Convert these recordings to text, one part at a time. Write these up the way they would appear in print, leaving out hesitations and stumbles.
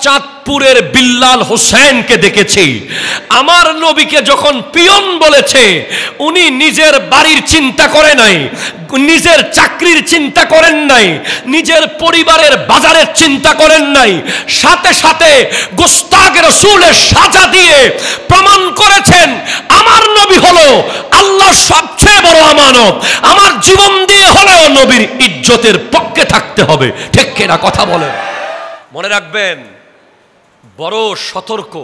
চাঁদপুরের বিল্লাল হোসেনকে দেখেছি। আমার নবীকে যখন পিয়ন বলেছে, উনি নিজের বাড়ির চিন্তা করে নাই, নিজের চাকরির চিন্তা করেন নাই, নিজের পরিবারের বাজারের চিন্তা করেন নাই, সাথে সাথে গোস্তাগ রাসূলের সাজা দিয়ে প্রমাণ করেছেন আমার নবী হলো আল্লাহর সবচেয়ে বড় আমানত। আমার জীবন দিয়ে হলেও নবীর ইজ্জতের পক্ষে থাকতে হবে। ঠিক কিনা কথা বলেন? মনে রাখবেন, বড় সতর্ক।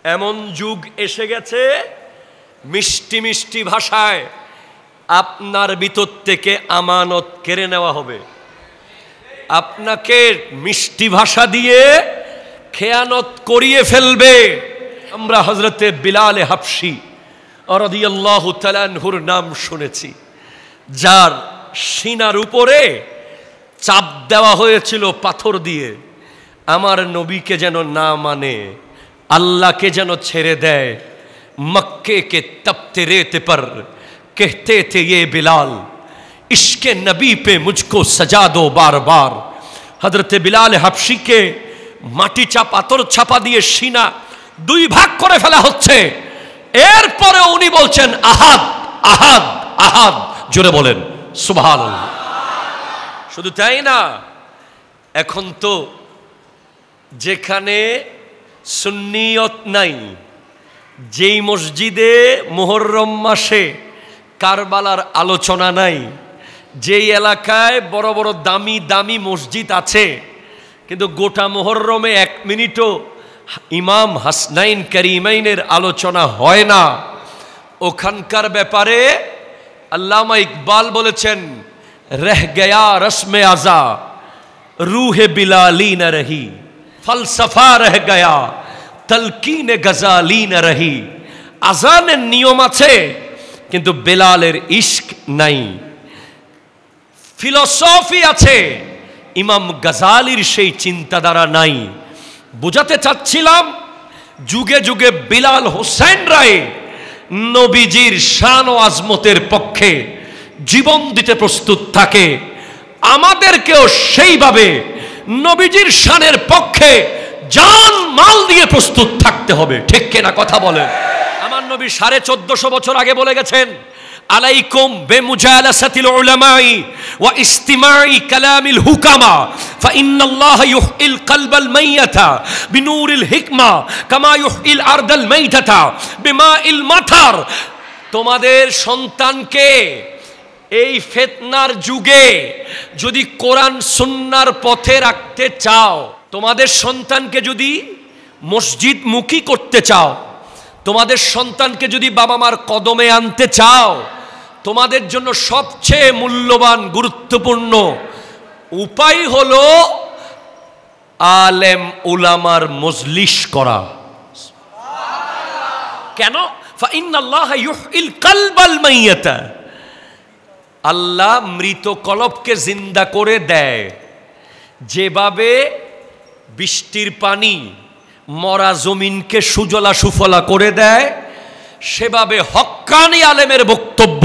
এমন যুগ এসে গেছে, মিষ্টি মিষ্টি ভাষায় আপনার ভিতর থেকে আমানত কেড়ে নেওয়া হবে। আপনাকে মিষ্টি ভাষা দিয়ে খেয়ানত করিয়ে ফেলবে। আমরা হযরতে বিলাল হাবশী রাদিয়াল্লাহু তাআলা আনহুর নাম শুনেছি, যার সিনার উপরে চাপ দেওয়া হয়েছিল পাথর দিয়ে। আমার নবীকে যেন না মানে, আল্লাহকে যেন ছেড়ে দেয়। মক্কে কে তপতে রেতে पर कहते थे ये बिलाल इश्के नबी पे मुझको सजा दो बार बार। हजरत बिलाल হাবশী কে মাটি পাথর ছাপা দিয়ে সিনা দুই ভাগ করে ফেলা হচ্ছে। এরপরে উনি বলছেন আহাদ আহাদ আহাদ। জোরে বলেন সুবহানাল্লাহ। শুধু তাই না, এখন তো যেখানে সুন্নিয়ত নাই, যেই মসজিদে মুহররম মাসে কারবালার আলোচনা নাই, যেই এলাকায় বড় বড় দামি দামি মসজিদ আছে, কিন্তু গোটা মুহররমে 1 মিনিটও ইমাম হাসনাইন কারিমাইনের আলোচনা হয় না, ওখানকার ব্যাপারে আল্লামা ইকবাল বলেছেন, রহ গয়া রসমে আজা রূহে বিলালি না রহি, ফলসফা রহ গয়া তলকিন গজালি না রহি। আজানের নিয়ম আছে, কিন্তু বেলালের ইশক নাই। ফিলোসফি আছে, ইমাম গজালির সেই চিন্তাধারা নাই। বুঝাতে চাচ্ছিলাম, যুগে যুগে বিলাল হোসেন রায় নবীজির শান ও আজমতের পক্ষে জীবন দিতে প্রস্তুত থাকে। আমাদেরকেও সেইভাবে নবীজির শানের পক্ষে জান মাল দিয়ে প্রস্তুত থাকতে হবে। ঠিক কিনা কথা বলেন? আমার নবী 1450 বছর আগে বলে গেছেন, আলাইকুম বিমুজালাসাতিল উলামাই ওয়া ইস্তিমাই কালামিল হুকামা ফাইন্নাল্লাহা ইউহিল কলবাল মাইয়াতা বিনূরিল হিকমা কামা ইউহিল আরদাল মাইতাতা বিমাইল মাতার। তোমাদের সন্তানকে এই ফিতনার যুগে যদি কোরআন সুন্নাহর পথে রাখতে চাও, তোমাদের সন্তানকে যদি মসজিদ মুখী করতে চাও, তোমাদের সন্তানকে যদি বাবা মার কদমে আনতে চাও, তোমাদের জন্য সবচেয়ে মূল্যবান গুরুত্বপূর্ণ উপায় হলো আলেম উলামার মজলিস করা। কেন? ফাইন্নাল্লাহা ইউহিল কলবাল মাইয়াতা। আল্লাহ মৃত কলবকে জিন্দা করে দেয়। যেভাবে বৃষ্টির পানি মরা জমিনকে সুজলা সুফলা করে দেয়, সেভাবে হক্কানি আলেমের বক্তব্য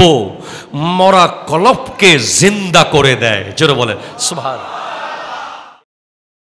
মরা কলবকে জিন্দা করে দেয়। জোরে বলেন সুবহানাল্লাহ।